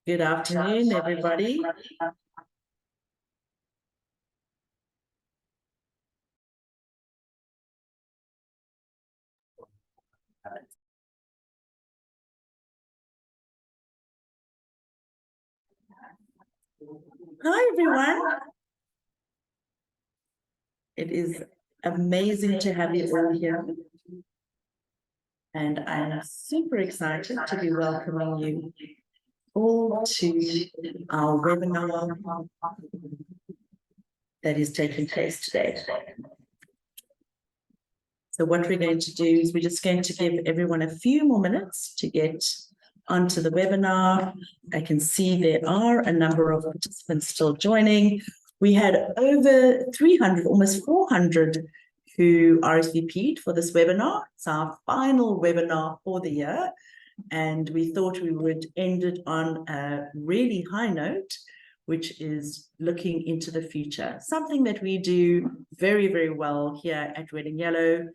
Good afternoon, everybody. Hi, everyone. It is amazing to have you all here. And I'm super excited to be welcoming you all to our webinar that is taking place today. So what we're going to do is we're just going to give everyone a few more minutes to get onto the webinar. I can see there are a number of participants still joining. We had over 300, almost 400 who RSVP'd for this webinar. It's our final webinar for the year, and we thought we would end it on a really high note, which is looking into the future, something that we do very, very well here at Red and Yellow.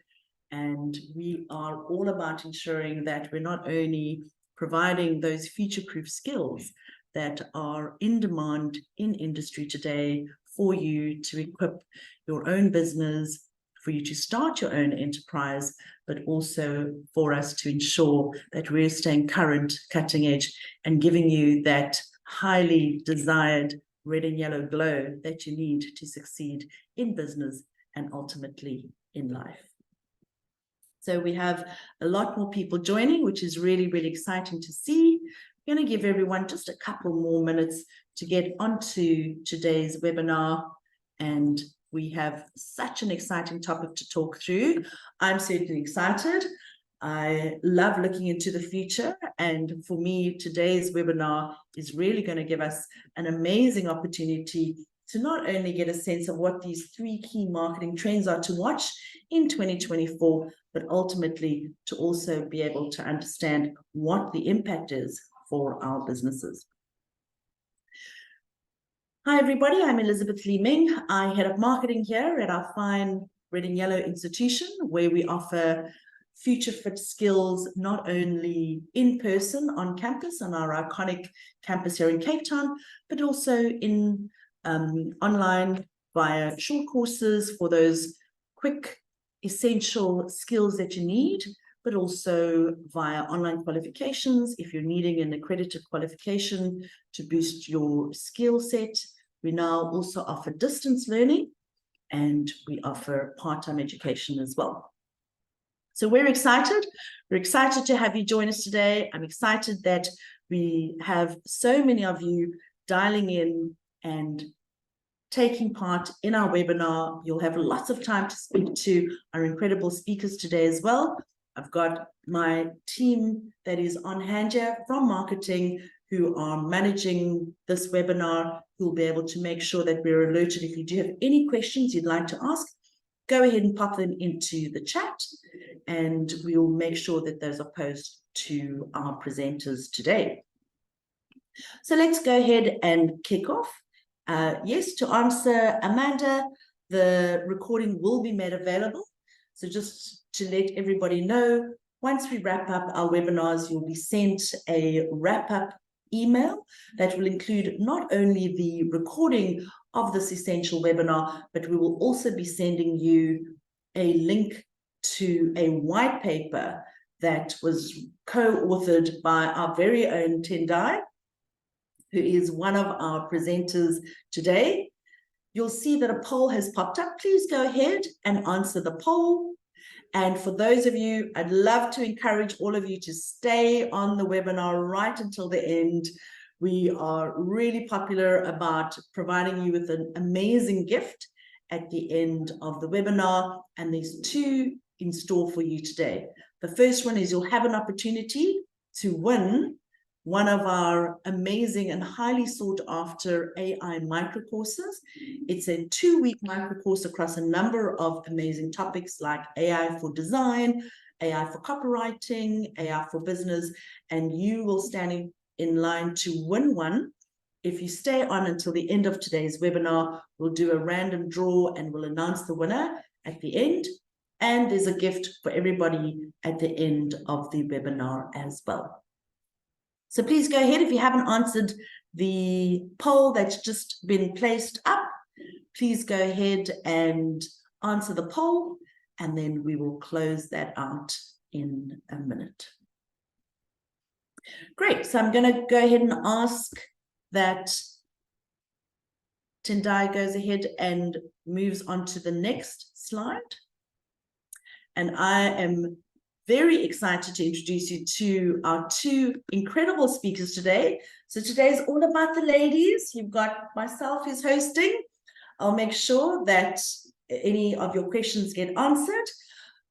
And we are all about ensuring that we're not only providing those future-proof skills that are in demand in industry today for you to equip your own business, for you to start your own enterprise, but also for us to ensure that we're staying current, cutting edge, and giving you that highly desired red and yellow glow that you need to succeed in business and ultimately in life. So we have a lot more people joining, which is really, really exciting to see. I'm going to give everyone just a couple more minutes to get onto today's webinar. And we have such an exciting topic to talk through. I'm certainly excited. I love looking into the future. And for me, today's webinar is really going to give us an amazing opportunity to not only get a sense of what these three key marketing trends are to watch in 2024, but ultimately to also be able to understand what the impact is for our businesses. Hi, everybody. I'm Elizabeth Lee Ming. I head up marketing here at our fine Red and Yellow institution, where we offer future fit skills, not only in person on campus, on our iconic campus here in Cape Town, but also in online via short courses for those quick, essential skills that you need, but also via online qualifications. If you're needing an accredited qualification to boost your skill set, we now also offer distance learning, and we offer part-time education as well. So we're excited. We're excited to have you join us today. I'm excited that we have so many of you dialing in and taking part in our webinar. You'll have lots of time to speak to our incredible speakers today as well. I've got my team that is on hand here from marketing who are managing this webinar, who will be able to make sure that we're alerted. If you do have any questions you'd like to ask, go ahead and pop them into the chat, and we will make sure that those are posted to our presenters today. So let's go ahead and kick off. Yes, to answer Amanda, the recording will be made available. So just to let everybody know, once we wrap up our webinars, you'll be sent a wrap-up email that will include not only the recording of this essential webinar, but we will also be sending you a link to a white paper that was co-authored by our very own Tendai, who is one of our presenters today. You'll see that a poll has popped up. Please go ahead and answer the poll. And for those of you, I'd love to encourage all of you to stay on the webinar right until the end. We are really popular about providing you with an amazing gift at the end of the webinar, and there's two in store for you today. The first one is you'll have an opportunity to win one of our amazing and highly sought after AI micro courses. It's a 2-week micro course across a number of amazing topics like AI for design, AI for copywriting, AI for business, and you will stand in line to win one. If you stay on until the end of today's webinar, we'll do a random draw and we'll announce the winner at the end. And there's a gift for everybody at the end of the webinar as well. So please go ahead. If you haven't answered the poll that's just been placed up, please go ahead and answer the poll, and then we will close that out in a minute. Great. So I'm going to go ahead and ask that Tendai goes ahead and moves on to the next slide. And I am very excited to introduce you to our two incredible speakers today. So today is all about the ladies. You've got myself who's hosting. I'll make sure that any of your questions get answered.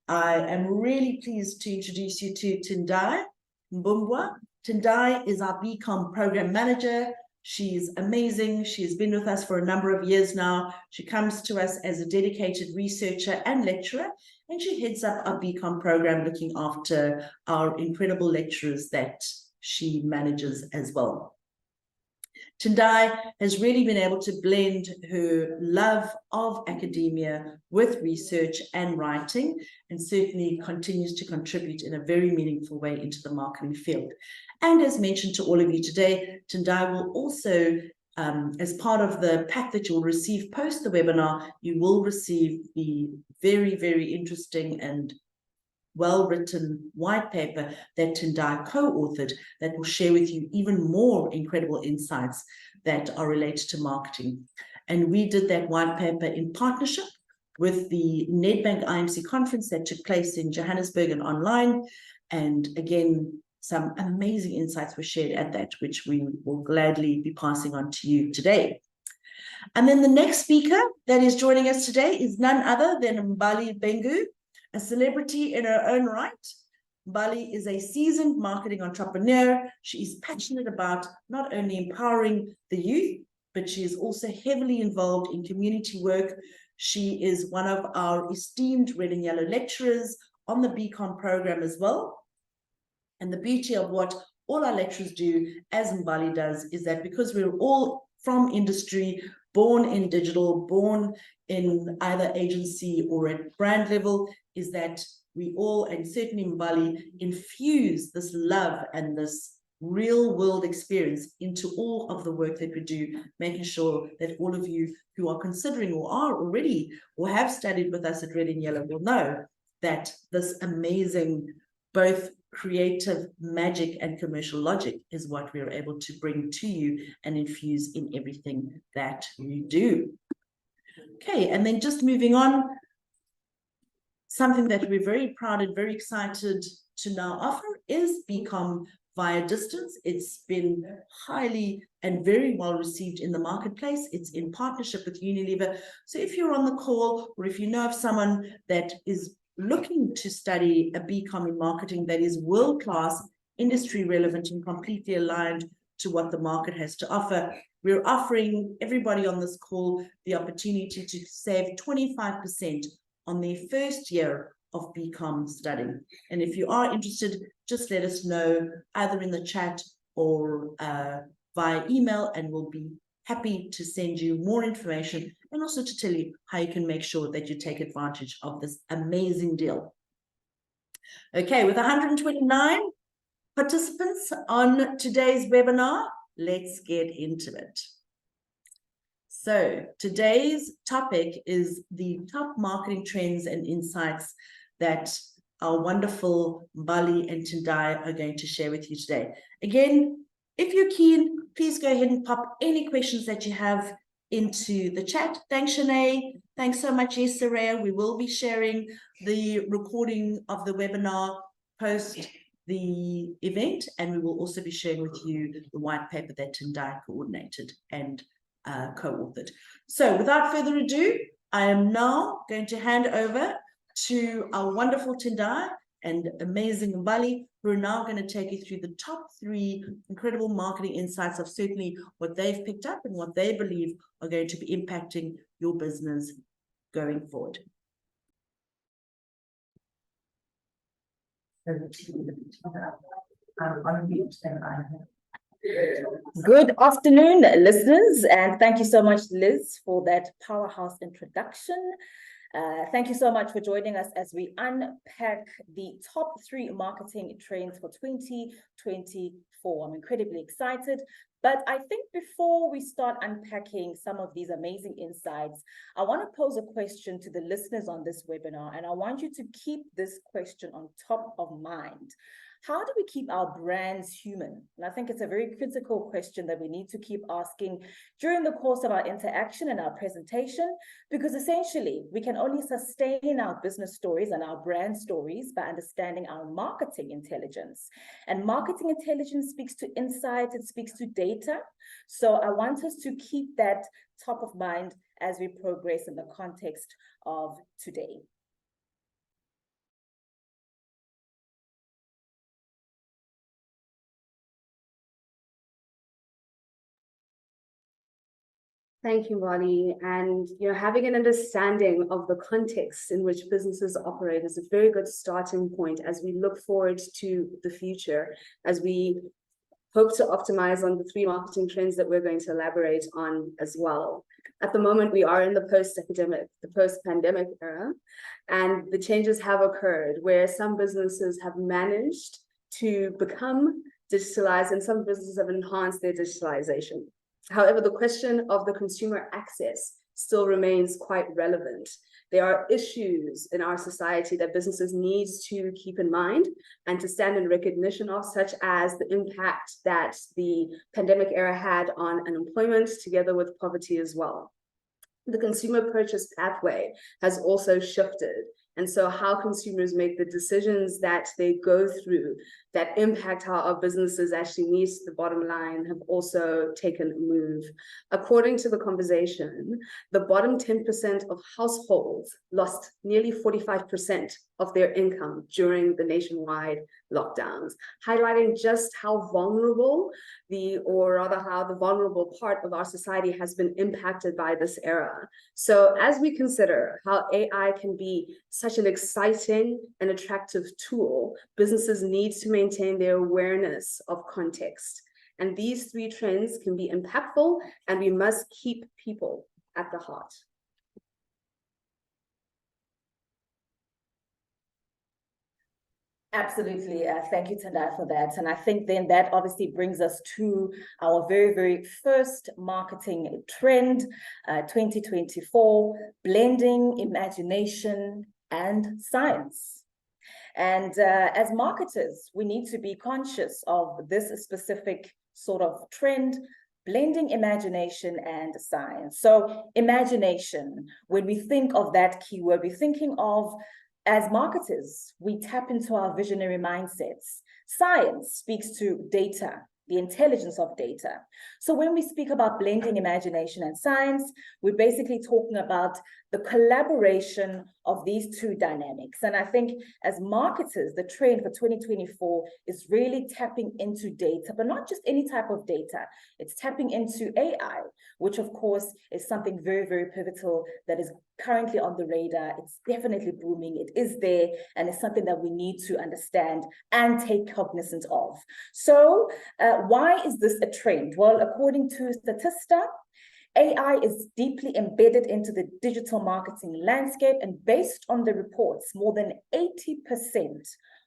I am really pleased to introduce you to Tendai Mbumbwa. Tendai is our BCom program manager. She's amazing. She's been with us for a number of years now. She comes to us as a dedicated researcher and lecturer, and she heads up our BCom program, looking after our incredible lecturers that she manages as well. Tendai has really been able to blend her love of academia with research and writing, and certainly continues to contribute in a very meaningful way into the marketing field. And as mentioned to all of you today, Tendai will also, as part of the pack that you'll receive post the webinar, you will receive the very, very interesting and well-written white paper that Tendai co-authored that will share with you even more incredible insights that are related to marketing. And we did that white paper in partnership with the Nedbank IMC conference that took place in Johannesburg and online. And again, some amazing insights were shared at that, which we will gladly be passing on to you today. And then the next speaker that is joining us today is none other than Mbali Bengu, a celebrity in her own right. Mbali is a seasoned marketing entrepreneur. She is passionate about not only empowering the youth, but she is also heavily involved in community work. She is one of our esteemed Red and Yellow lecturers on the BCom program as well. And the beauty of what all our lecturers do, as Mbali does, is that because we're all from industry, born in digital, born in either agency or at brand level, is that we all, and certainly Mbali, infuse this love and this real world experience into all of the work that we do, making sure that all of you who are considering or are already or have studied with us at Red and Yellow will know that this amazing, both creative magic and commercial logic is what we're able to bring to you and infuse in everything that we do. Okay, and then just moving on, something that we're very proud and very excited to now offer is BCom via distance. It's been highly and very well received in the marketplace. It's in partnership with Unilever. So if you're on the call, or if you know of someone that is looking to study a BCom in marketing that is world-class, industry relevant, and completely aligned to what the market has to offer, we're offering everybody on this call the opportunity to save 25% on their first year of BCom studying. And if you are interested, just let us know either in the chat or via email, and we'll be happy to send you more information and also to tell you how you can make sure that you take advantage of this amazing deal. Okay, with 129 participants on today's webinar, let's get into it. So today's topic is the top marketing trends and insights that our wonderful Mbali and Tendai are going to share with you today. Again, if you're keen, please go ahead and pop any questions that you have into the chat. Thanks, Shanae. Thanks so much, Yesarea. We will be sharing the recording of the webinar post the event, and we will also be sharing with you the white paper that Tendai coordinated and co-authored. So without further ado, I am now going to hand over to our wonderful Tendai and amazing Mbali, who are now going to take you through the top 3 incredible marketing insights of certainly what they've picked up and what they believe are going to be impacting your business going forward. Good afternoon, listeners, and thank you so much, Liz, for that powerhouse introduction. Thank you so much for joining us as we unpack the top 3 marketing trends for 2024. I'm incredibly excited, but I think before we start unpacking some of these amazing insights, I want to pose a question to the listeners on this webinar, and I want you to keep this question on top of mind. How do we keep our brands human? And I think it's a very critical question that we need to keep asking during the course of our interaction and our presentation, because essentially we can only sustain our business stories and our brand stories by understanding our marketing intelligence. And marketing intelligence speaks to insight, it speaks to data. So I want us to keep that top of mind as we progress in the context of today. Thank you, Bonnie. And having an understanding of the context in which businesses operate is a very good starting point as we look forward to the future, as we hope to optimize on the 3 marketing trends that we're going to elaborate on as well. At the moment, we are in the post-pandemic era, and the changes have occurred where some businesses have managed to become digitalized and some businesses have enhanced their digitalization. However, the question of the consumer access still remains quite relevant. There are issues in our society that businesses need to keep in mind and to stand in recognition of, such as the impact that the pandemic era had on unemployment, together with poverty as well. The consumer purchase pathway has also shifted. And so how consumers make the decisions that they go through that impact how our businesses actually meet the bottom line have also taken a move. According to the conversation, the bottom 10% of households lost nearly 45% of their income during the nationwide lockdowns, highlighting just how vulnerable how the vulnerable part of our society has been impacted by this era. So as we consider how AI can be such an exciting and attractive tool, businesses need to maintain their awareness of context. And these 3 trends can be impactful, and we must keep people at the heart. Absolutely. Thank you, Tendai, for that. And I think then that obviously brings us to our very, very first marketing trend, 2024, blending imagination and science. And as marketers, we need to be conscious of this specific sort of trend, blending imagination and science. So imagination, when we think of that keyword, we're thinking of, as marketers, we tap into our visionary mindsets. Science speaks to data, the intelligence of data. So when we speak about blending imagination and science, we're basically talking about the collaboration of these 2 dynamics. And I think as marketers, the trend for 2024 is really tapping into data, but not just any type of data. It's tapping into AI, which of course is something very, very pivotal that is currently on the radar. It's definitely booming. It is there, and it's something that we need to understand and take cognizance of. So why is this a trend? Well, according to Statista, AI is deeply embedded into the digital marketing landscape, and based on the reports, more than 80%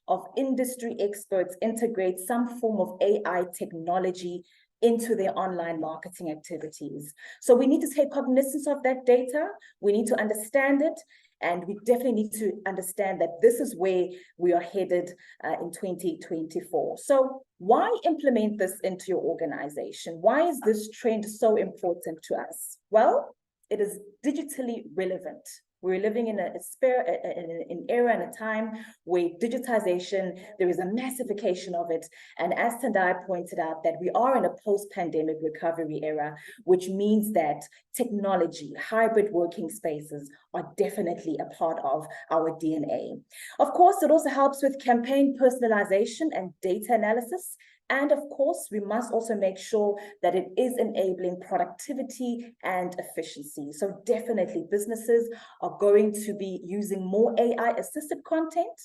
of industry experts integrate some form of AI technology into their online marketing activities. So we need to take cognizance of that data. We need to understand it. And we definitely need to understand that this is where we are headed in 2024. So why implement this into your organization? Why is this trend so important to us? Well, it is digitally relevant. We're living in an era and a time where digitization, there is a massification of it. And as Tendai pointed out, that we are in a post-pandemic recovery era, which means that technology, hybrid working spaces are definitely a part of our DNA. Of course, it also helps with campaign personalization and data analysis. And of course, we must also make sure that it is enabling productivity and efficiency. So definitely businesses are going to be using more AI-assisted content.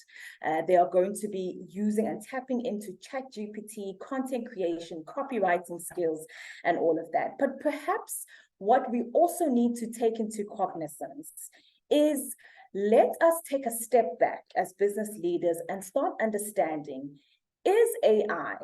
They are going to be using and tapping into ChatGPT, content creation, copywriting skills, and all of that. But perhaps what we also need to take into cognizance is let us take a step back as business leaders and start understanding, is AI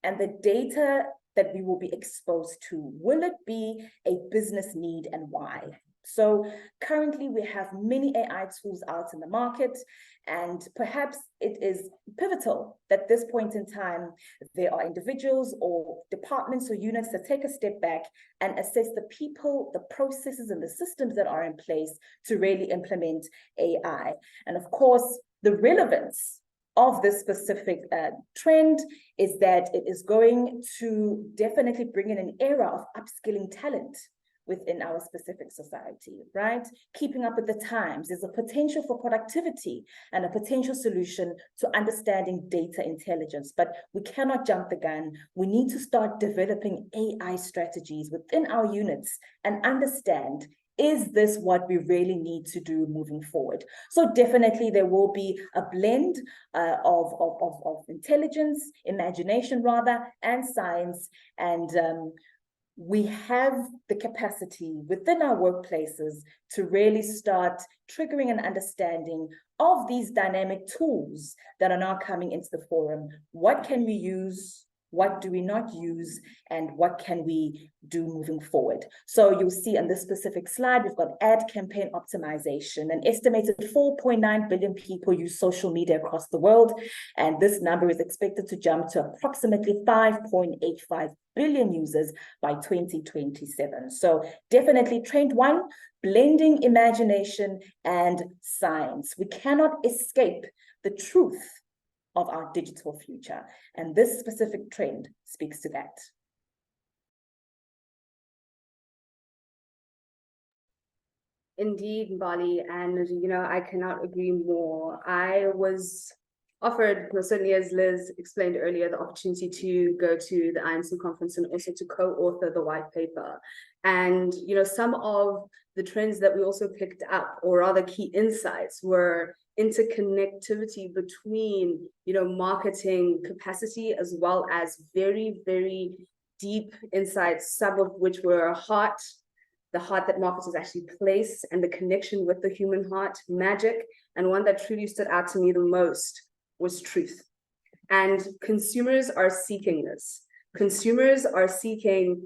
and the data that we will be exposed to, will it be a business need and why? So currently we have many AI tools out in the market, and perhaps it is pivotal that at this point in time, there are individuals or departments or units that take a step back and assess the people, the processes and the systems that are in place to really implement AI. And of course, the relevance of this specific trend is that it is going to definitely bring in an era of upskilling talent within our specific society, right? Keeping up with the times. There's a potential for productivity and a potential solution to understanding data intelligence, but we cannot jump the gun. We need to start developing AI strategies within our units and understand, is this what we really need to do moving forward? So definitely there will be a blend of intelligence, imagination rather, and science, and we have the capacity within our workplaces to really start triggering an understanding of these dynamic tools that are now coming into the forum. What can we use? What do we not use? And what can we do moving forward? So you'll see on this specific slide, we've got ad campaign optimization. An estimated 4.9 billion people use social media across the world. And this number is expected to jump to approximately 5.85 billion users by 2027. So definitely trend one, blending imagination and science. We cannot escape the truth of our digital future. And this specific trend speaks to that. Indeed, Mbali, and I cannot agree more. I was offered, certainly as Liz explained earlier, the opportunity to go to the IMC conference and also to co-author the white paper. And some of the trends that we also picked up, or rather key insights, were interconnectivity between marketing capacity as well as very, very deep insights, some of which were the heart that marketers actually place, and the connection with the human heart, magic. And one that truly stood out to me the most was truth. And consumers are seeking this. Consumers are seeking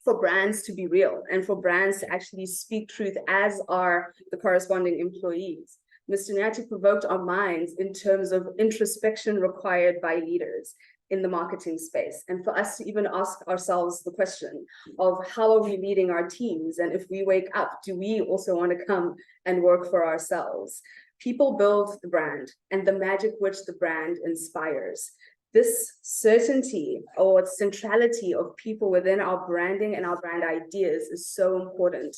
for brands to be real and for brands to actually speak truth, as are the corresponding employees. Mr. Nyathi provoked our minds in terms of introspection required by leaders in the marketing space. And for us to even ask ourselves the question of how are we leading our teams? And if we wake up, do we also want to come and work for ourselves? People build the brand and the magic which the brand inspires. This certainty or centrality of people within our branding and our brand ideas is so important.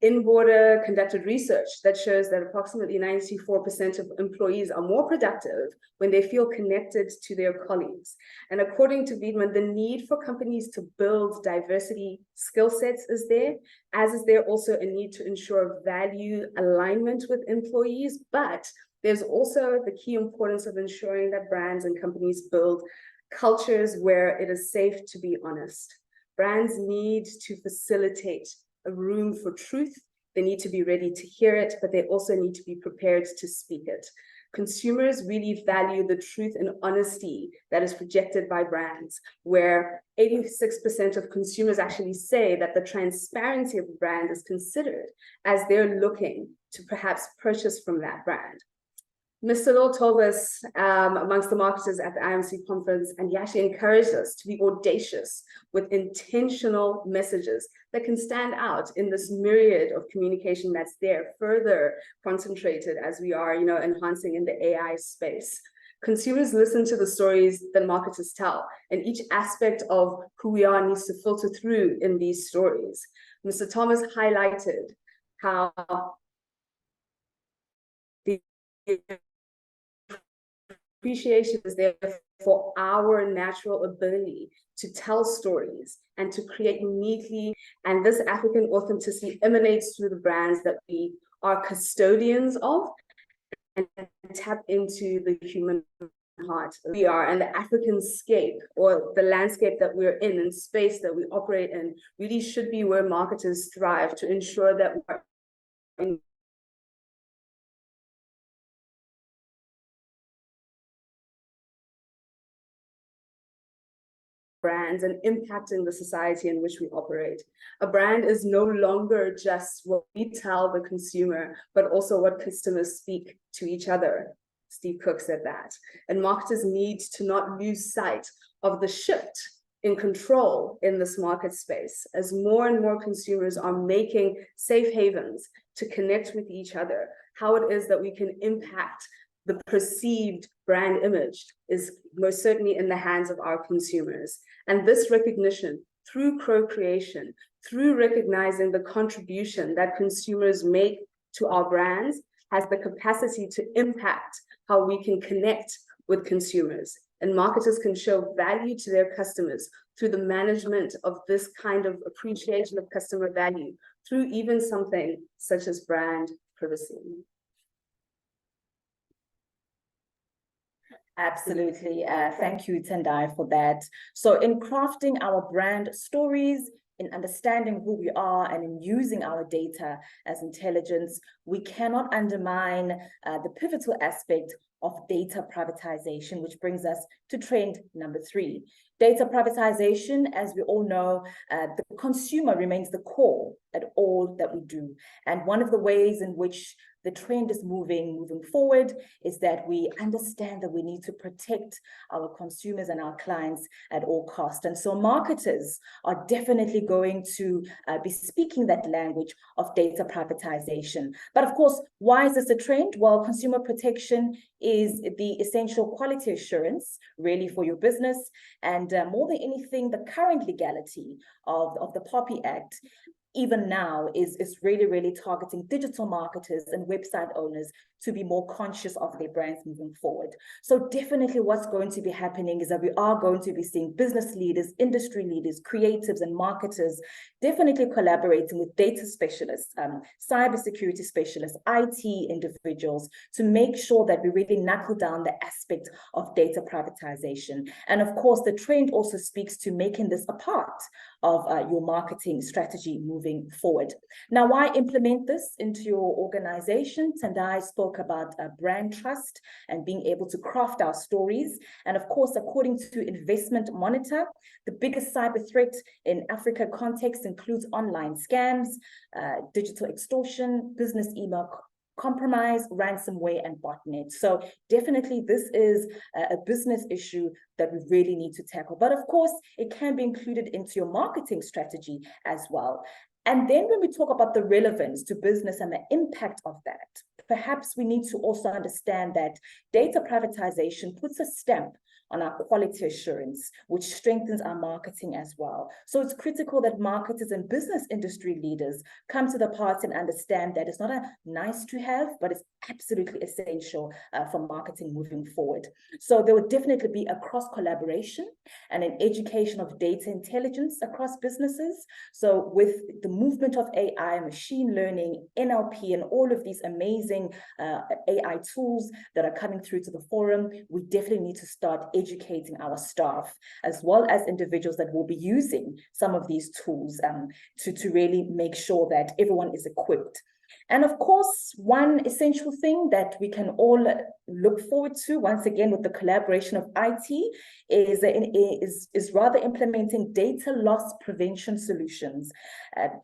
InBorder conducted research that shows that approximately 94% of employees are more productive when they feel connected to their colleagues. And according to Wiedemann, the need for companies to build diversity skill sets is there, as is there also a need to ensure value alignment with employees. But there's also the key importance of ensuring that brands and companies build cultures where it is safe to be honest. Brands need to facilitate a room for truth. They need to be ready to hear it, but they also need to be prepared to speak it. Consumers really value the truth and honesty that is projected by brands, where 86% of consumers actually say that the transparency of the brand is considered as they're looking to perhaps purchase from that brand. Mr. Law told us amongst the marketers at the IMC conference, and he actually encouraged us to be audacious with intentional messages that can stand out in this myriad of communication that's there, further concentrated as we are, enhancing in the AI space. Consumers listen to the stories that marketers tell, and each aspect of who we are needs to filter through in these stories. Mr. Thomas highlighted how the appreciation is there for our natural ability to tell stories and to create uniquely. And this African authenticity emanates through the brands that we are custodians of and tap into the human heart. We are, and the African scape, or the landscape that we're in and space that we operate in, really should be where marketers strive to ensure that we're brands and impacting the society in which we operate. A brand is no longer just what we tell the consumer, but also what customers speak to each other. Steve Cook said that. And marketers need to not lose sight of the shift in control in this market space, as more and more consumers are making safe havens to connect with each other. How it is that we can impact the perceived brand image is most certainly in the hands of our consumers. And this recognition through co-creation, through recognizing the contribution that consumers make to our brands, has the capacity to impact how we can connect with consumers. And marketers can show value to their customers through the management of this kind of appreciation of customer value, through even something such as brand privacy. Absolutely. Thank you, Tendai, for that. So in crafting our brand stories, in understanding who we are, and in using our data as intelligence, we cannot undermine the pivotal aspect of data privatization, which brings us to trend number 3. Data privatization, as we all know, the consumer remains the core at all that we do. And one of the ways in which the trend is moving forward is that we understand that we need to protect our consumers and our clients at all costs. And so marketers are definitely going to be speaking that language of data privatization. But of course, why is this a trend? Well, consumer protection is the essential quality assurance really for your business. And more than anything, the current legality of the POPI Act even now is really, really targeting digital marketers and website owners to be more conscious of their brands moving forward. So definitely what's going to be happening is that we are going to be seeing business leaders, industry leaders, creatives and marketers definitely collaborating with data specialists, cybersecurity specialists, IT individuals to make sure that we really knuckle down the aspect of data privatization. And of course, the trend also speaks to making this a part of your marketing strategy moving forward. Now, why implement this into your organization? Tendai spoke about brand trust and being able to craft our stories. And of course, according to Investment Monitor, the biggest cyber threat in Africa context includes online scams, digital extortion, business email compromise, ransomware, and botnet. So definitely this is a business issue that we really need to tackle. But of course, it can be included into your marketing strategy as well. And then when we talk about the relevance to business and the impact of that, perhaps we need to also understand that data privatization puts a stamp on our quality assurance, which strengthens our marketing as well. So it's critical that marketers and business industry leaders come to the party and understand that it's not a nice to have, but it's absolutely essential for marketing moving forward. So there would definitely be a cross collaboration and an education of data intelligence across businesses. So with the movement of AI, machine learning, NLP, and all of these amazing AI tools that are coming through to the forum, we definitely need to start educating our staff as well as individuals that will be using some of these tools to really make sure that everyone is equipped. And of course, one essential thing that we can all look forward to, once again, with the collaboration of IT, is rather implementing data loss prevention solutions.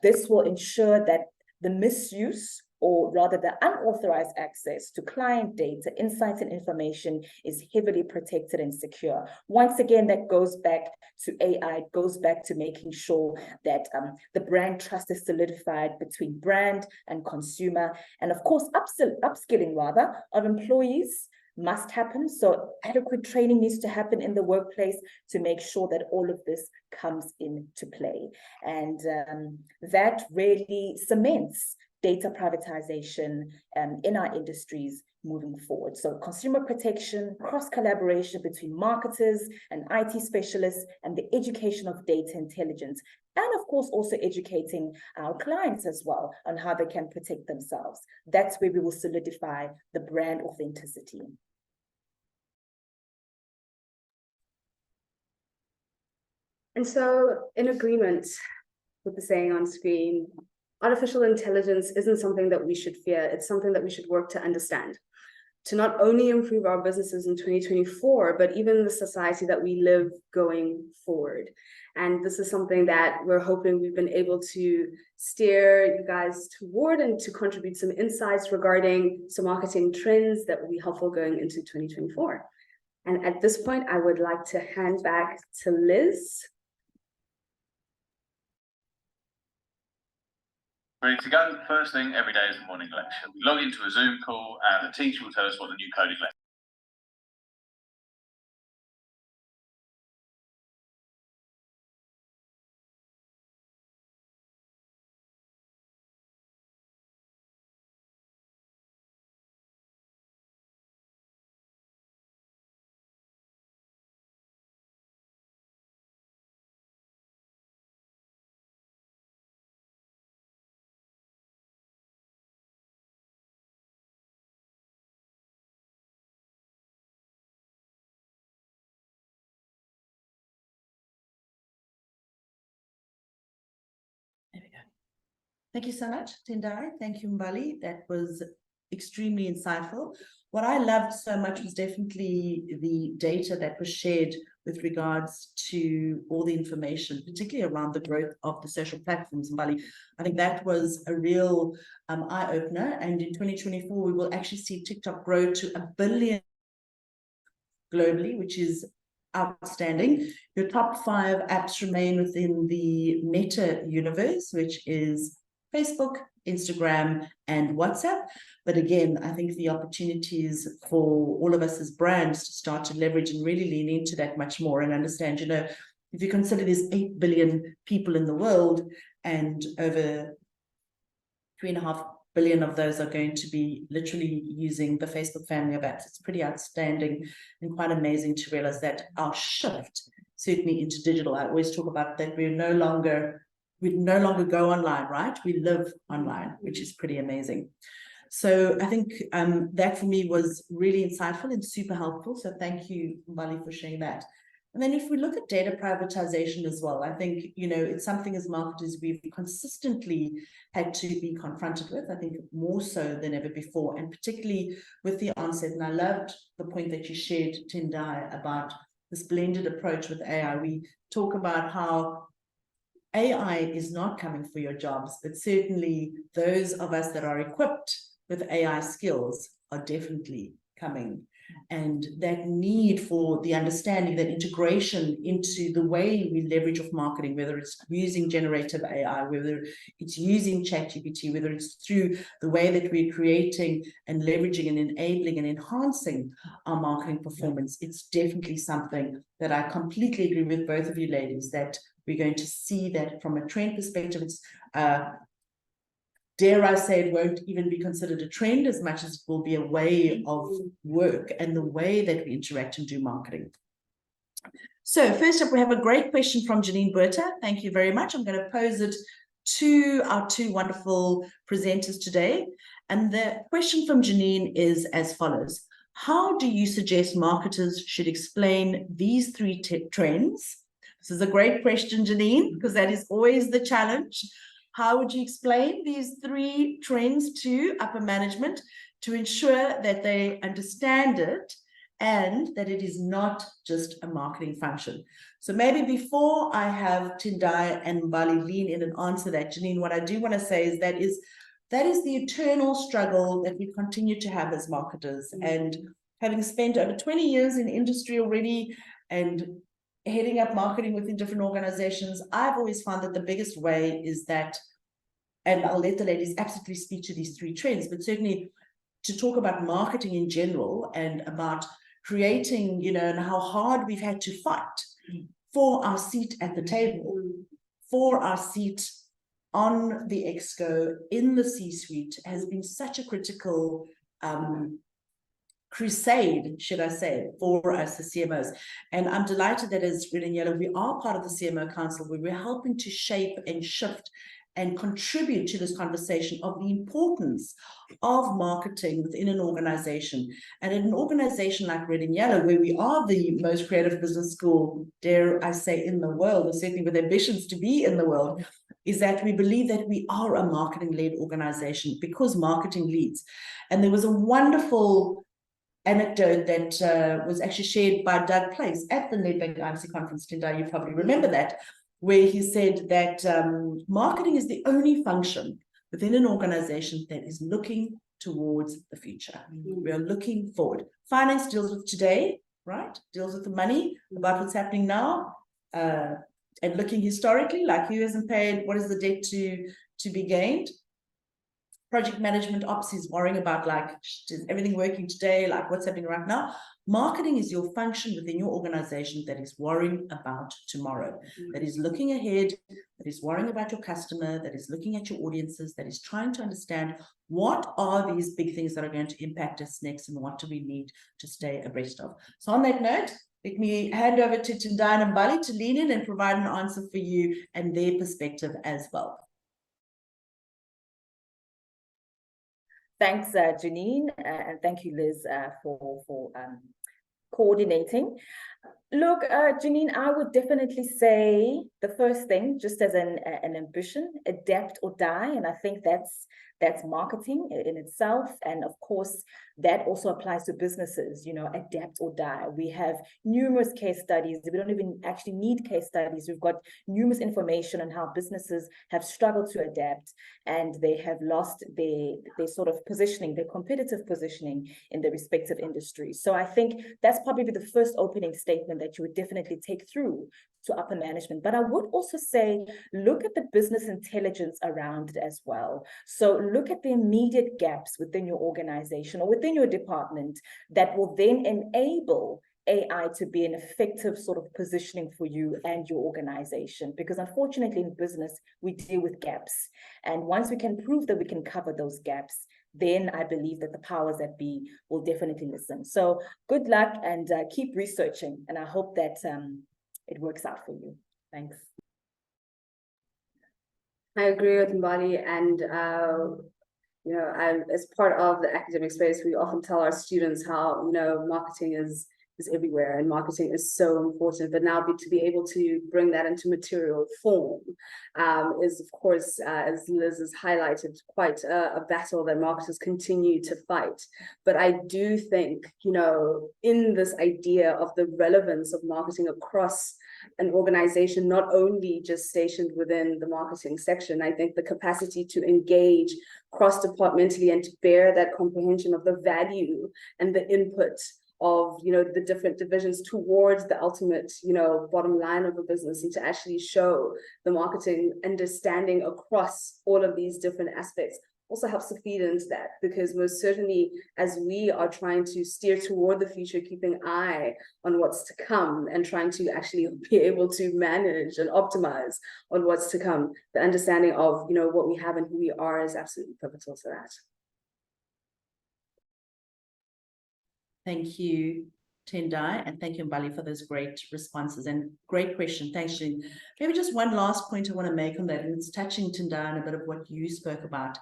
This will ensure that the misuse, or rather the unauthorized access to client data, insights, and information is heavily protected and secure. Once again, that goes back to AI, it goes back to making sure that the brand trust is solidified between brand and consumer. And of course, upskilling rather of employees must happen. So adequate training needs to happen in the workplace to make sure that all of this comes into play. And that really cements data privatization in our industries moving forward. So consumer protection, cross-collaboration between marketers and IT specialists, and the education of data intelligence. And of course, also educating our clients as well on how they can protect themselves. That's where we will solidify the brand authenticity. And so, in agreement with the saying on screen, artificial intelligence isn't something that we should fear. It's something that we should work to understand. to not only improve our businesses in 2024, but even the society that we live going forward. And this is something that we're hoping we've been able to steer you guys toward and to contribute some insights regarding some marketing trends that will be helpful going into 2024. And at this point, I would like to hand back to Liz. Ready to go? First thing every day is the morning lecture. We log into a Zoom call and the teacher will tell us what the new coding lesson. There we go. Thank you so much, Tendai. Thank you, Mbali. That was extremely insightful. What I loved so much was definitely the data that was shared with regards to all the information, particularly around the growth of the social platforms, Mbali. I think that was a real eye-opener. And in 2024, we will actually see TikTok grow to 1 billion globally, which is outstanding. Your top 5 apps remain within the Meta universe, which is Facebook, Instagram, and WhatsApp. But again, I think the opportunities for all of us as brands to start to leverage and really lean into that much more and understand, you know, if you consider there's 8 billion people in the world and over 3.5 billion of those are going to be literally using the Facebook family of apps. It's pretty outstanding and quite amazing to realize that our shift, certainly into digital, I always talk about that we no longer go online, right? We live online, which is pretty amazing. So I think that for me was really insightful and super helpful. So thank you, Mbali, for sharing that. And then if we look at data privatization as well, I think, you know, it's something as marketers we've consistently had to be confronted with, I think more so than ever before, and particularly with the onset. And I loved the point that you shared, Tendai, about this blended approach with AI. We talk about how AI is not coming for your jobs, but certainly those of us that are equipped with AI skills are definitely coming. And that need for the understanding, that integration into the way we leverage of marketing, whether it's using generative AI, whether it's using ChatGPT, whether it's through the way that we're creating and leveraging and enabling and enhancing our marketing performance, it's definitely something that I completely agree with both of you ladies, that we're going to see that from a trend perspective. It's dare I say, it won't even be considered a trend as much as it will be a way of work and the way that we interact and do marketing. So first up, we have a great question from Janine Berta. Thank you very much. I'm going to pose it to our 2 wonderful presenters today. And the question from Janine is as follows. How do you suggest marketers should explain these 3 trends? This is a great question, Janine, because that is always the challenge. How would you explain these 3 trends to upper management to ensure that they understand it and that it is not just a marketing function? So maybe before I have Tendai and Mbali lean in and answer that, Janine, what I do want to say is that is the eternal struggle that we continue to have as marketers. And having spent over 20 years in industry already and heading up marketing within different organizations, I've always found that the biggest way is that, and I'll let the ladies absolutely speak to these 3 trends, but certainly to talk about marketing in general and about creating, you know, and how hard we've had to fight for our seat at the table, for our seat on the exco in the C-suite has been such a critical crusade, should I say, for us as CMOs. And I'm delighted that as Red and Yellow, we are part of the CMO Council, where we're helping to shape and shift and contribute to this conversation of the importance of marketing within an organization. And in an organization like Red and Yellow, where we are the most creative business school, dare I say, in the world, or certainly with ambitions to be in the world, is that we believe that we are a marketing-led organization because marketing leads. And there was a wonderful anecdote that was actually shared by Doug Place at the Nedbank IMC conference. Tendai, you probably remember that, where he said that marketing is the only function within an organization that is looking towards the future. We are looking forward. Finance deals with today, right? Deals with the money, about what's happening now, and looking historically, like who hasn't paid, what is the debt to be gained. Project management ops is worrying about, like, is everything working today, like what's happening right now. Marketing is your function within your organization that is worrying about tomorrow, that is looking ahead, that is worrying about your customer, that is looking at your audiences, that is trying to understand what are these big things that are going to impact us next and what do we need to stay abreast of. So on that note, let me hand over to Tendai and Mbali to lean in and provide an answer for you and their perspective as well. Thanks, Janine, and thank you, Liz, for coordinating. Look, Janine, I would definitely say the first thing, just as an ambition, adapt or die, and I think that's marketing in itself. And of course, that also applies to businesses, you know, adapt or die. We have numerous case studies. We don't even actually need case studies. We've got numerous information on how businesses have struggled to adapt and they have lost their sort of positioning, their competitive positioning in their respective industries. So I think that's probably the first opening statement that you would definitely take through to upper management. But I would also say, look at the business intelligence around it as well. So look at the immediate gaps within your organization or within your department that will then enable AI to be an effective sort of positioning for you and your organization. Because unfortunately in business, we deal with gaps. And once we can prove that we can cover those gaps, then I believe that the powers that be will definitely listen. So good luck and keep researching. And I hope that it works out for you. Thanks. I agree with Mbali, and you know, as part of the academic space, we often tell our students how, you know, marketing is everywhere and marketing is so important, but now to be able to bring that into material form is, of course, as Liz has highlighted, quite a battle that marketers continue to fight. But I do think, you know, in this idea of the relevance of marketing across an organization, not only just stationed within the marketing section, I think the capacity to engage cross-departmentally and to bear that comprehension of the value and the input of, you know, the different divisions towards the ultimate, you know, bottom line of a business, and to actually show the marketing understanding across all of these different aspects also helps to feed into that, because most certainly as we are trying to steer toward the future, keeping an eye on what's to come and trying to actually be able to manage and optimize on what's to come, the understanding of, you know, what we have and who we are is absolutely pivotal to that. Thank you, Tendai, and thank you, Mbali, for those great responses and great question. Thanks, Jean. Maybe just one last point I want to make on that, and it's touching, Tendai, on a bit of what you spoke about,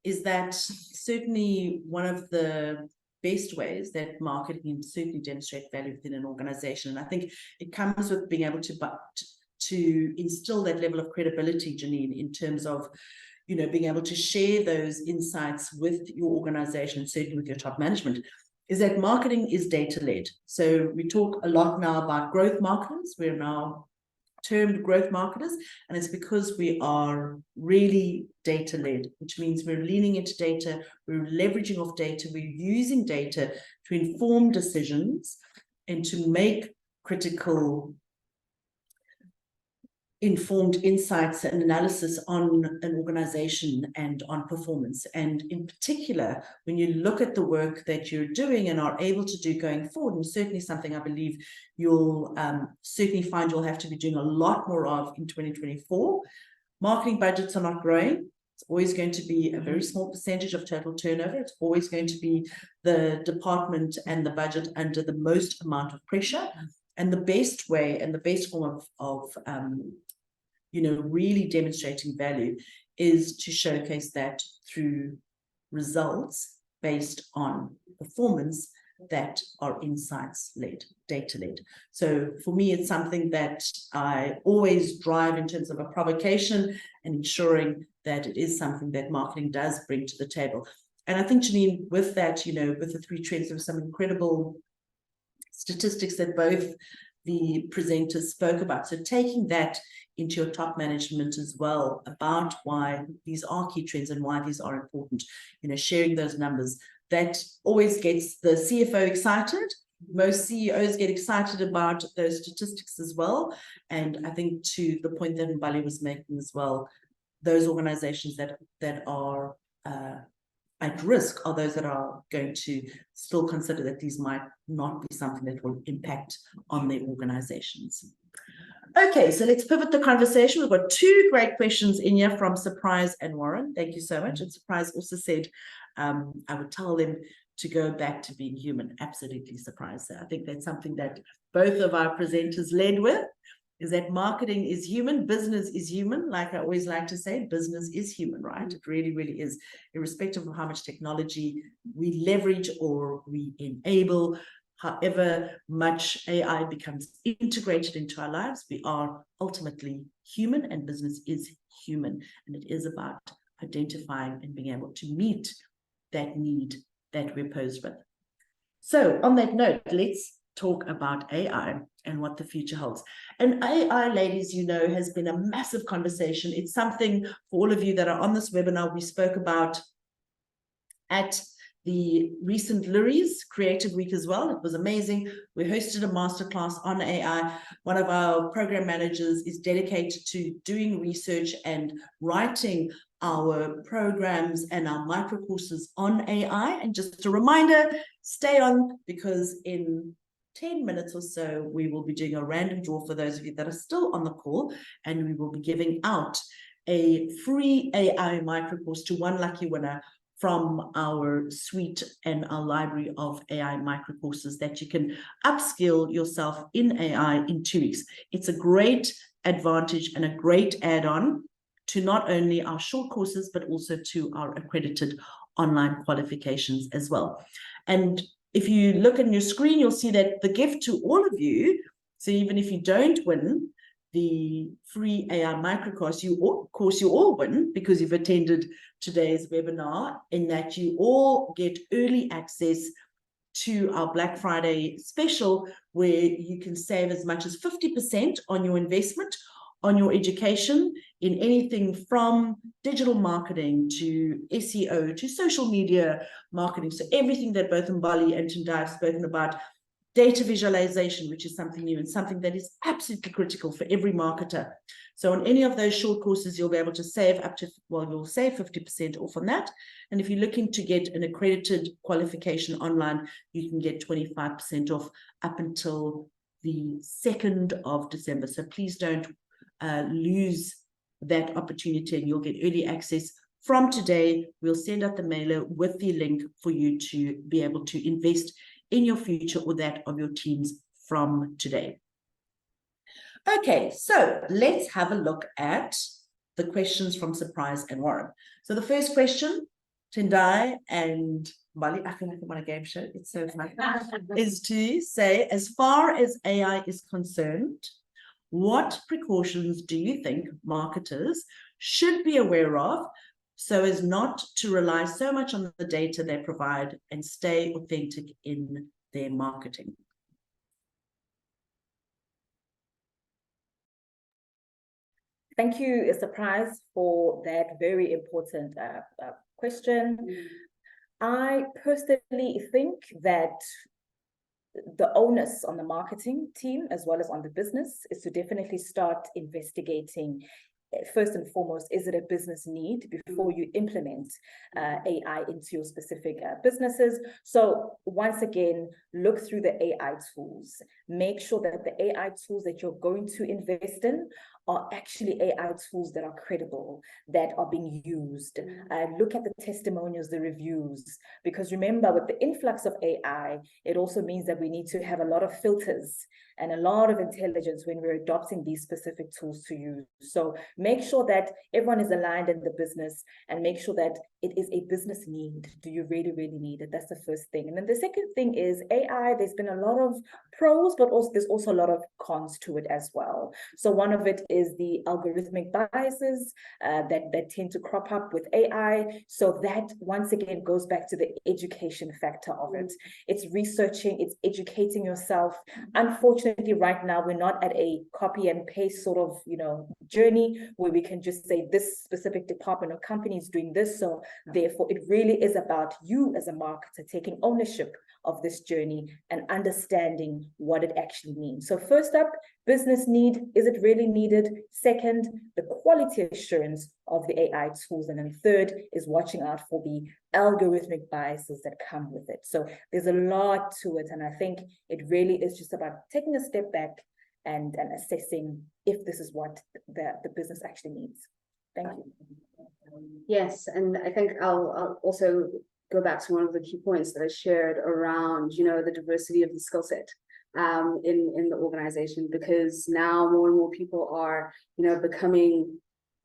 is that certainly one of the best ways that marketing can certainly demonstrate value within an organization. And I think it comes with being able to instill that level of credibility, Janine, in terms of, you know, being able to share those insights with your organization and certainly with your top management, is that marketing is data-led. So we talk a lot now about growth marketers. We're now termed growth marketers, and it's because we are really data-led, which means we're leaning into data, we're leveraging off data, we're using data to inform decisions and to make critical informed insights and analysis on an organization and on performance. And in particular, when you look at the work that you're doing and are able to do going forward, and certainly something I believe you'll certainly find you'll have to be doing a lot more of in 2024, marketing budgets are not growing. It's always going to be a very small percentage of total turnover. It's always going to be the department and the budget under the most amount of pressure. And the best way and the best form of you know, really demonstrating value is to showcase that through results based on performance that are insights-led, data-led. So for me, it's something that I always drive in terms of a provocation and ensuring that it is something that marketing does bring to the table. And I think, Janine, with that, with the 3 trends, there were some incredible statistics that both the presenters spoke about. So taking that into your top management as well about why these are key trends and why these are important, sharing those numbers, that always gets the CFO excited. Most CEOs get excited about those statistics as well. And I think to the point that Mbali was making as well, those organizations that are at risk are those that are going to still consider that these might not be something that will impact on their organizations. Okay, so let's pivot the conversation. We've got 2 great questions in here from Surprise and Warren. Thank you so much. And Surprise also said, I would tell them to go back to being human. Absolutely, Surprise. So I think that's something that both of our presenters led with, is that marketing is human, business is human. Like I always like to say, business is human, right? It really, really is, irrespective of how much technology we leverage or we enable. However much AI becomes integrated into our lives, we are ultimately human, and business is human. And it is about identifying and being able to meet that need that we're posed with. So on that note, let's talk about AI and what the future holds. And AI, ladies, has been a massive conversation. It's something for all of you that are on this webinar we spoke about at the recent Lurie's Creative Week as well. It was amazing. We hosted a masterclass on AI. One of our program managers is dedicated to doing research and writing our programs and our micro courses on AI. And just a reminder, stay on, because in 10 minutes or so, we will be doing a random draw for those of you that are still on the call, and we will be giving out a free AI micro course to one lucky winner from our suite and our library of AI micro courses that you can upskill yourself in AI in 2 weeks. It's a great advantage and a great add-on to not only our short courses, but also to our accredited online qualifications as well. And if you look on your screen, you'll see that the gift to all of you, so even if you don't win the free AI micro course, you all win, because you've attended today's webinar, in that you all get early access to our Black Friday special, where you can save as much as 50% on your investment, on your education, in anything from digital marketing to SEO to social media marketing. So everything that both Mbali and Tendai have spoken about, data visualization, which is something new and something that is absolutely critical for every marketer. So on any of those short courses, you'll be able to save you'll save 50% off on that. And if you're looking to get an accredited qualification online, you can get 25% off up until the 2nd of December. So please don't lose that opportunity, and you'll get early access from today. We'll send out the mailer with the link for you to be able to invest in your future or that of your teams from today. Okay, so let's have a look at the questions from Surprise and Warren. So the first question, Tendai and Mbali, I feel like I'm on a game show, it's so fun, is to say, as far as AI is concerned, what precautions do you think marketers should be aware of so as not to rely so much on the data they provide and stay authentic in their marketing? Thank you, Surprise, for that very important question. I personally think that the onus on the marketing team, as well as on the business, is to definitely start investigating. First and foremost, is it a business need before you implement AI into your specific businesses? So once again, look through the AI tools. Make sure that the AI tools that you're going to invest in are actually AI tools that are credible, that are being used. Look at the testimonials, the reviews, because remember, with the influx of AI, it also means that we need to have a lot of filters and a lot of intelligence when we're adopting these specific tools to use. So make sure that everyone is aligned in the business, and make sure that it is a business need. Do you really, really need it? That's the first thing. And then the second thing is AI. There's been a lot of pros, but also there's also a lot of cons to it as well. So one of it is the algorithmic biases that tend to crop up with AI. So that once again goes back to the education factor of it. It's researching, it's educating yourself. Unfortunately, right now we're not at a copy and paste sort of, you know, journey where we can just say this specific department or company is doing this. So therefore, it really is about you as a marketer taking ownership of this journey and understanding what it actually means. So first up, business need, is it really needed? Second, the quality assurance of the AI tools. And then third is watching out for the algorithmic biases that come with it. So there's a lot to it. And I think it really is just about taking a step back and assessing if this is what the business actually needs. Thank you. Yes, and I think I'll also go back to one of the key points that I shared around, you know, the diversity of the skill set in the organization, because now more and more people are, you know, becoming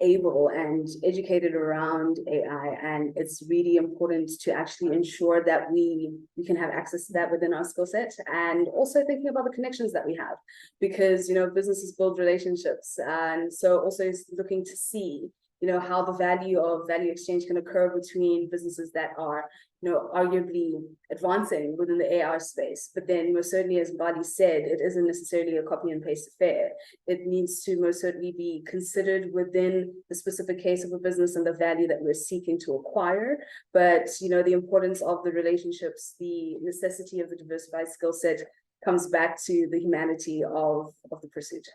able and educated around AI, and it's really important to actually ensure that we can have access to that within our skill set, and also thinking about the connections that we have, because, you know, businesses build relationships, and so also looking to see, you know, how the value exchange can occur between businesses that are, you know, arguably advancing within the AI space. But then most certainly, as Mbali said, it isn't necessarily a copy and paste affair. It needs to most certainly be considered within the specific case of a business and the value that we're seeking to acquire. But, you know, the importance of the relationships, the necessity of the diversified skill set comes back to the humanity of the pursuit.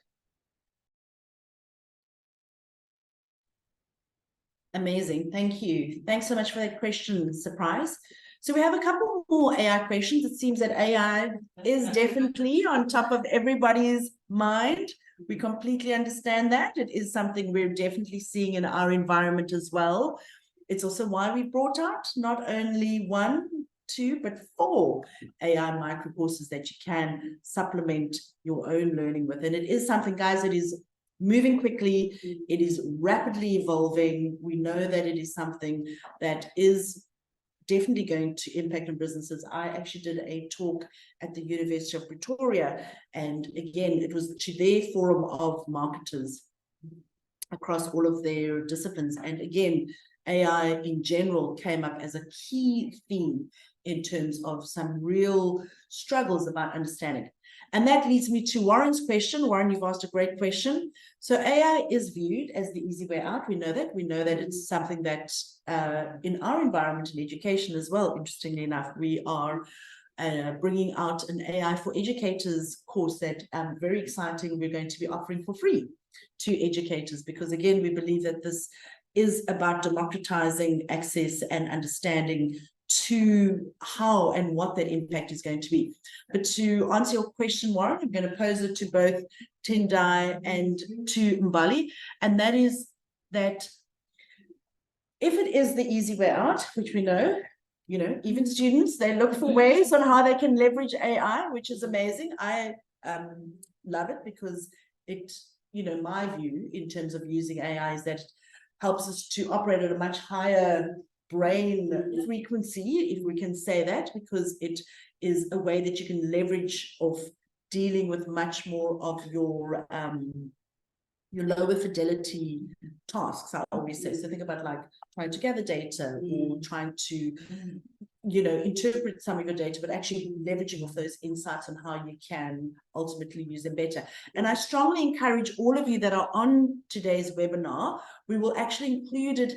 Amazing. Thank you. Thanks so much for that question, Surprise. So we have a couple more AI questions. It seems that AI is definitely on top of everybody's mind. We completely understand that. It is something we're definitely seeing in our environment as well. It's also why we brought out not only 1, 2, but 4 AI micro courses that you can supplement your own learning with. And it is something, guys, it is moving quickly. It is rapidly evolving. We know that it is something that is definitely going to impact on businesses. I actually did a talk at the University of Pretoria, and again, it was to their forum of marketers across all of their disciplines. And again, AI in general came up as a key theme in terms of some real struggles about understanding. And that leads me to Warren's question. Warren, you've asked a great question. So AI is viewed as the easy way out. We know that. We know that it's something that in our environment and education as well, interestingly enough, we are bringing out an AI for educators course that very exciting. We're going to be offering for free to educators, because again, we believe that this is about democratizing access and understanding to how and what that impact is going to be. But to answer your question, Warren, I'm going to pose it to both Tendai and to Mbali, and that is that if it is the easy way out, which we know, you know, even students, they look for ways on how they can leverage AI, which is amazing. I love it because it, you know, my view in terms of using AI is that it helps us to operate at a much higher brain frequency, if we can say that, because it is a way that you can leverage of dealing with much more of your lower fidelity tasks, I always say. So think about like trying to gather data or trying to, you know, interpret some of your data, but actually leveraging of those insights on how you can ultimately use them better. And I strongly encourage all of you that are on today's webinar, we will actually include it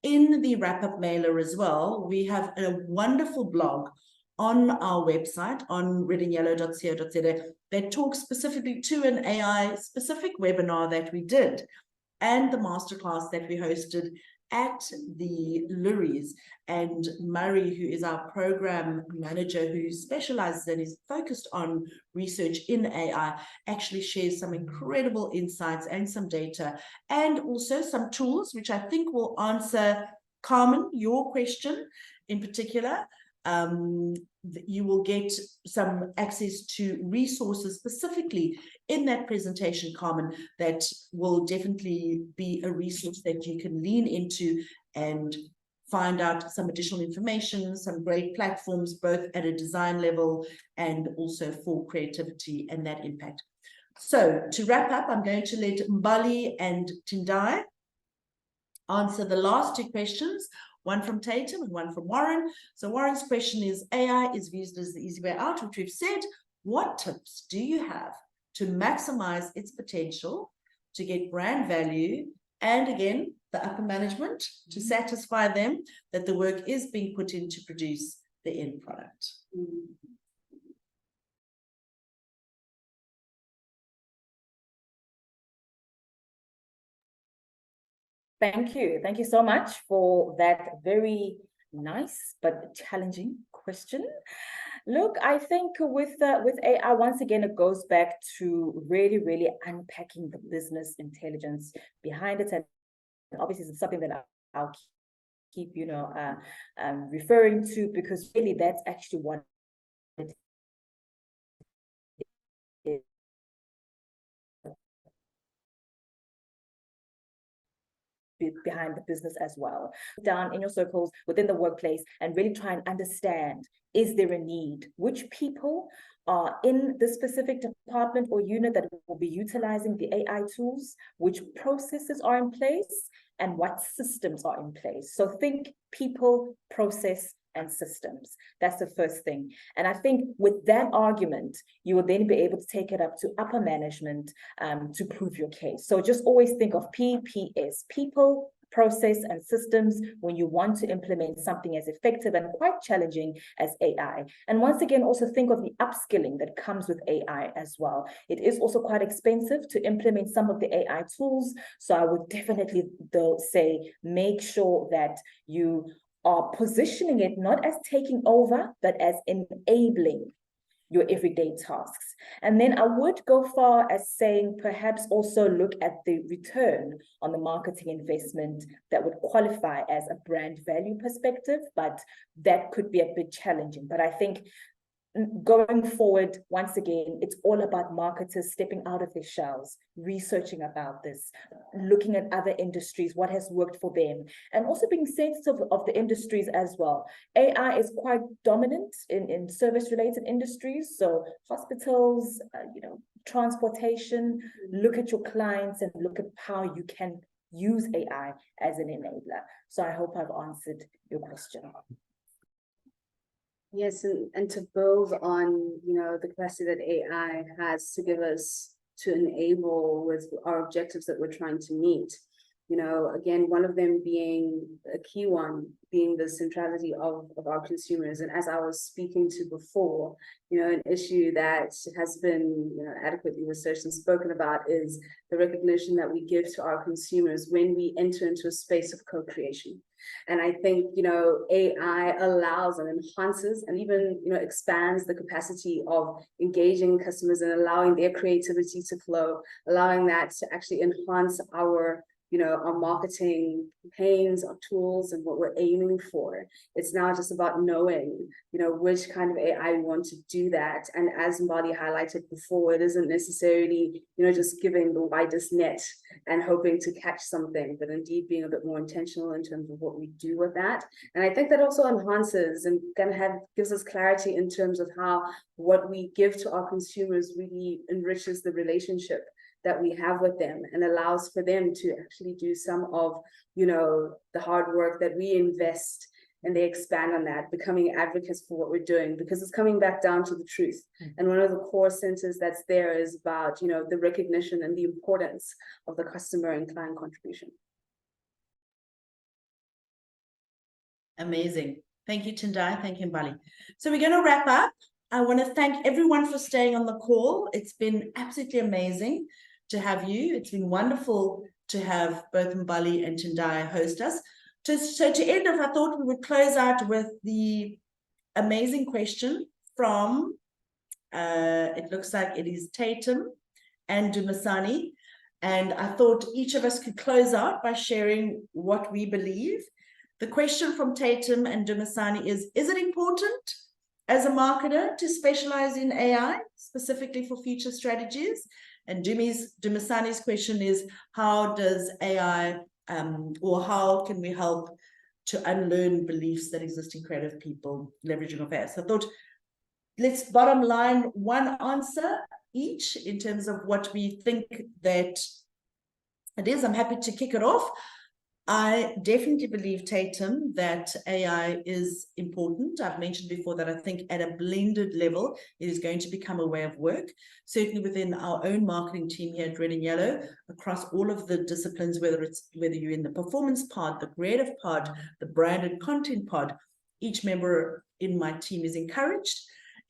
in the wrap-up mailer as well. We have a wonderful blog on our website on redynyellow.co.za that talks specifically to an AI specific webinar that we did and the masterclass that we hosted at the Luries. And Murray, who is our program manager who specializes and is focused on research in AI, actually shares some incredible insights and some data and also some tools, which I think will answer, Carmen, your question in particular. You will get some access to resources specifically in that presentation, Carmen, that will definitely be a resource that you can lean into and find out some additional information, some great platforms, both at a design level and also for creativity and that impact. So to wrap up, I'm going to let Mbali and Tendai answer the last two questions, one from Tatum and one from Warren. So Warren's question is, AI is viewed as the easy way out, which we've said. What tips do you have to maximize its potential to get brand value and, again, the upper management to satisfy them that the work is being put in to produce the end product? Thank you. Thank you so much for that very nice but challenging question. Look, I think with AI, once again, it goes back to really unpacking the business intelligence behind it. And obviously, it's something that I'll keep, referring to, because really that's actually what it is. Behind the business as well. Down in your circles within the workplace and really try and understand, is there a need? Which people are in the specific department or unit that will be utilizing the AI tools? Which processes are in place and what systems are in place? So think people, process, and systems. That's the first thing. And I think with that argument, you will then be able to take it up to upper management to prove your case. So just always think of PPS, people, process, and systems when you want to implement something as effective and quite challenging as AI. And once again, also think of the upskilling that comes with AI as well. It is also quite expensive to implement some of the AI tools. So I would definitely, though, say, make sure that you are positioning it not as taking over, but as enabling your everyday tasks. And then I would go far as saying perhaps also look at the return on the marketing investment that would qualify as a brand value perspective, but that could be a bit challenging. But I think going forward, once again, it's all about marketers stepping out of their shells, researching about this, looking at other industries, what has worked for them, and also being sensitive of the industries as well. AI is quite dominant in service-related industries, so hospitals, transportation. Look at your clients and look at how you can use AI as an enabler. So I hope I've answered your question. Yes, and to build on, the capacity that AI has to give us to enable with our objectives that we're trying to meet. Again, one of them being a key one, being the centrality of our consumers. And as I was speaking to before, an issue that has been adequately researched and spoken about is the recognition that we give to our consumers when we enter into a space of co-creation. And I think, AI allows and enhances and even, expands the capacity of engaging customers and allowing their creativity to flow, allowing that to actually enhance our marketing campaigns, our tools, and what we're aiming for. It's now just about knowing, which kind of AI we want to do that. And as Mbali highlighted before, it isn't necessarily, just giving the widest net and hoping to catch something, but indeed being a bit more intentional in terms of what we do with that. And I think that also enhances and gives us clarity in terms of how what we give to our consumers really enriches the relationship that we have with them and allows for them to actually do some of, the hard work that we invest, and they expand on that, becoming advocates for what we're doing, because it's coming back down to the truth. And one of the core sentences that's there is about, the recognition and the importance of the customer and client contribution. Amazing. Thank you, Tendai. Thank you, Mbali. So we're going to wrap up. I want to thank everyone for staying on the call. It's been absolutely amazing to have you. It's been wonderful to have both Mbali and Tendai host us. So to end off, I thought we would close out with the amazing question from, it looks like it is Tatum and Dumisani. And I thought each of us could close out by sharing what we believe. The question from Tatum and Dumisani is it important as a marketer to specialize in AI, specifically for future strategies? And Dumisani's question is, how does AI, or how can we help to unlearn beliefs that exist in creative people leveraging of AI. So I thought, let's bottom line one answer each in terms of what we think that it is. I'm happy to kick it off. I definitely believe, Tatum, that AI is important. I've mentioned before that I think at a blended level, it is going to become a way of work. Certainly within our own marketing team here at Red and Yellow, across all of the disciplines, whether you're in the performance pod, the creative pod, the branded content pod, each member in my team is encouraged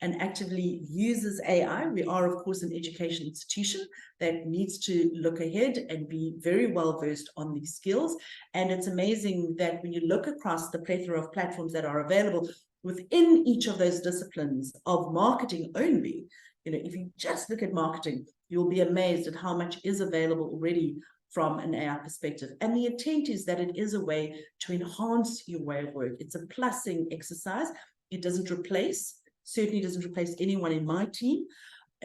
and actively uses AI. We are, of course, an education institution that needs to look ahead and be very well versed on these skills. And it's amazing that when you look across the plethora of platforms that are available within each of those disciplines of marketing only, if you just look at marketing, you'll be amazed at how much is available already from an AI perspective. And the intent is that it is a way to enhance your way of work. It's a plussing exercise. It doesn't replace, certainly doesn't replace anyone in my team,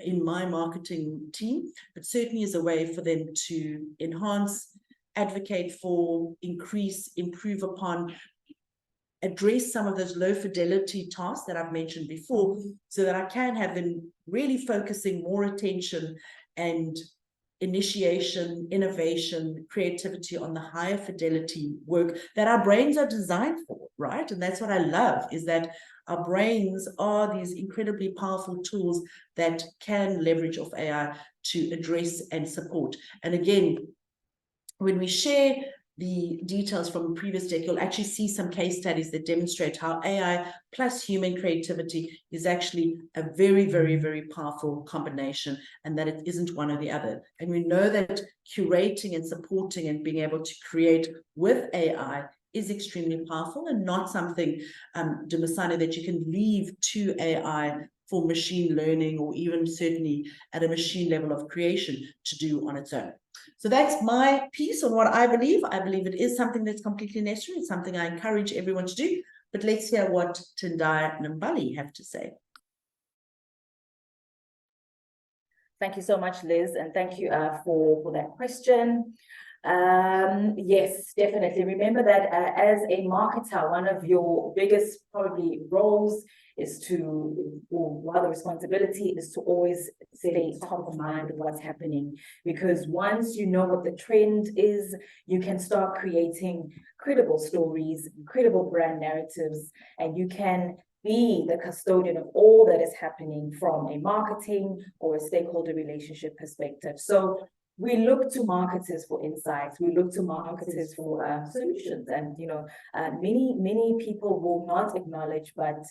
in my marketing team, but certainly is a way for them to enhance, advocate for, increase, improve upon, address some of those low fidelity tasks that I've mentioned before, so that I can have them really focusing more attention and initiation, innovation, creativity on the higher fidelity work that our brains are designed for, right? And that's what I love, is that our brains are these incredibly powerful tools that can leverage off AI to address and support. And again, when we share the details from the previous deck, you'll actually see some case studies that demonstrate how AI plus human creativity is actually a very, very, very powerful combination, and that it isn't one or the other. And we know that curating and supporting and being able to create with AI is extremely powerful and not something, Dumisani, that you can leave to AI for machine learning or even certainly at a machine level of creation to do on its own. So that's my piece on what I believe. I believe it is something that's completely necessary. It's something I encourage everyone to do. But let's hear what Tendai Mbali have to say. Thank you so much, Liz, and thank you for that question. Yes, definitely. Remember that as a marketer, one of your biggest probably roles is to, or rather responsibility, is to always stay top of mind with what's happening. Because once you know what the trend is, you can start creating credible stories, credible brand narratives, and you can be the custodian of all that is happening from a marketing or a stakeholder relationship perspective. So we look to marketers for insights. We look to marketers for solutions. And, many people will not acknowledge, but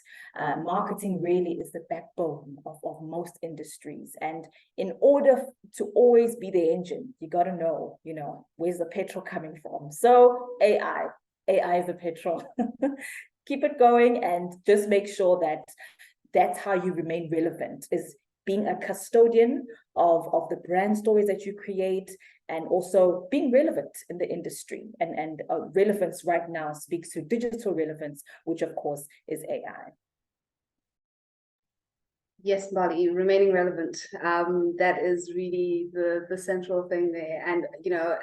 marketing really is the backbone of most industries. And in order to always be the engine, you got to know, where's the petrol coming from? So AI is the petrol. Keep it going and just make sure that that's how you remain relevant, is being a custodian of the brand stories that you create, and also being relevant in the industry. And relevance right now speaks to digital relevance, which of course is AI. Yes, Mbali, remaining relevant. That is really the central thing there. And,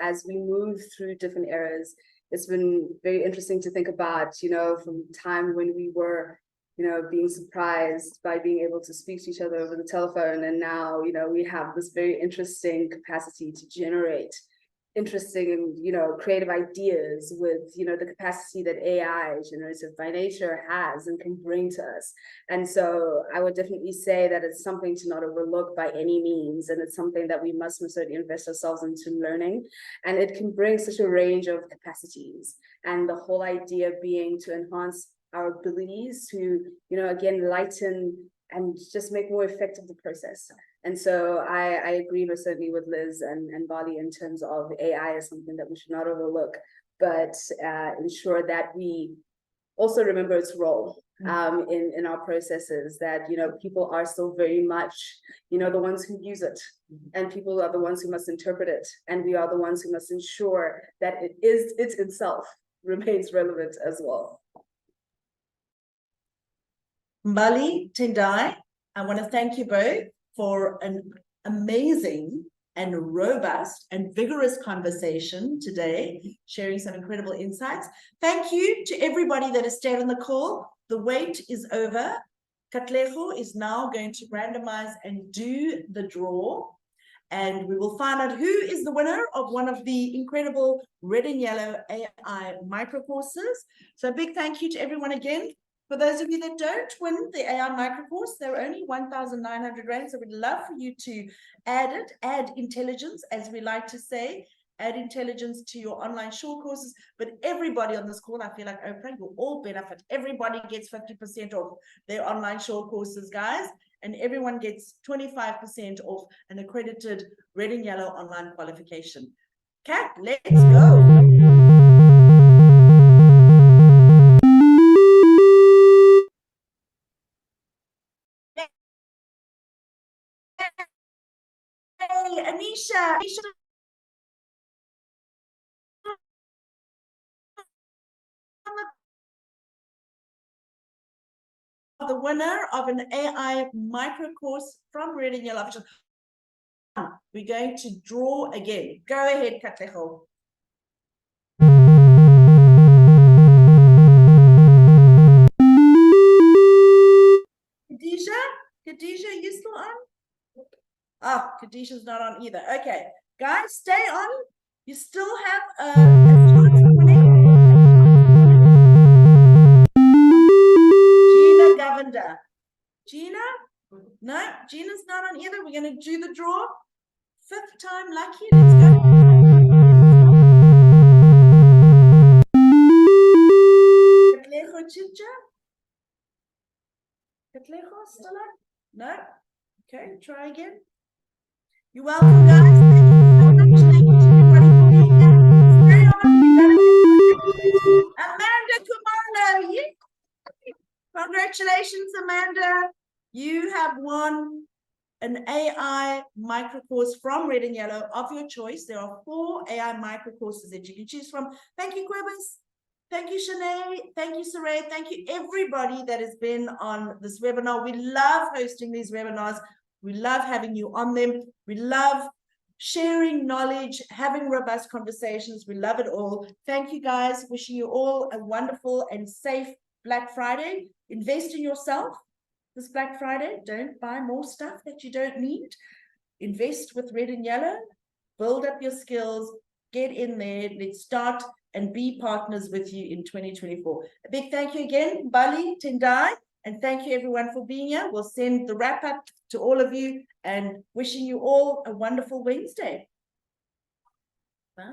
as we move through different eras, it's been very interesting to think about, from the time when we were being surprised by being able to speak to each other over the telephone. And now, we have this very interesting capacity to generate interesting and, creative ideas with, the capacity that AI, generative by nature, has and can bring to us. And so I would definitely say that it's something to not overlook by any means. And it's something that we must certainly invest ourselves into learning. And it can bring such a range of capacities. And the whole idea being to enhance our abilities to, again, lighten and just make more effective the process. And so I agree most certainly with Liz and Mbali in terms of AI is something that we should not overlook, but ensure that we also remember its role in our processes, that, people are still very much, the ones who use it, and people are the ones who must interpret it. And we are the ones who must ensure that it itself remains relevant as well. Mbali, Tendai, I want to thank you both for an amazing and robust and vigorous conversation today, sharing some incredible insights. Thank you to everybody that has stayed on the call. The wait is over. Katlego is now going to randomize and do the draw. And we will find out who is the winner of one of the incredible red and yellow AI micro courses. So a big thank you to everyone again. For those of you that don't win the AI micro course, they're only 1,900 Rand. So we'd love for you to add intelligence, as we like to say, add intelligence to your online short courses. But everybody on this call, I feel like Oprah, you'll all benefit. Everybody gets 50% off their online short courses, guys. And everyone gets 25% off an accredited red and yellow online qualification. Kat, let's go. Hey, Anisha. The winner of an AI micro course from Red and Yellow. We're going to draw again. Go ahead, Katlego. Khadija, you still on? Oh, Khadijah's not on either. Okay, guys, stay on. You still have a chance of winning. Gina Govender. Gina? No, Gina's not on either. We're going to do the draw. 5th time lucky. Let's go. Katlego Chicha? Katlego still on? No? Okay, try again. You're welcome, guys. Thank you so much. Thank you to everybody for being here. Stay on. Amanda Kumalo. Yeah. Congratulations, Amanda. You have won an AI micro course from Red and Yellow of your choice. There are 4 AI micro courses that you can choose from. Thank you, Quibus. Thank you, Shanae. Thank you, Saray. Thank you, everybody that has been on this webinar. We love hosting these webinars. We love having you on them. We love sharing knowledge, having robust conversations. We love it all. Thank you, guys. Wishing you all a wonderful and safe Black Friday. Invest in yourself this Black Friday. Don't buy more stuff that you don't need. Invest with Red and Yellow. Build up your skills. Get in there. Let's start and be partners with you in 2024. A big thank you again, Bali, Tendai, and thank you everyone for being here. We'll send the wrap up to all of you and wishing you all a wonderful Wednesday. Bye.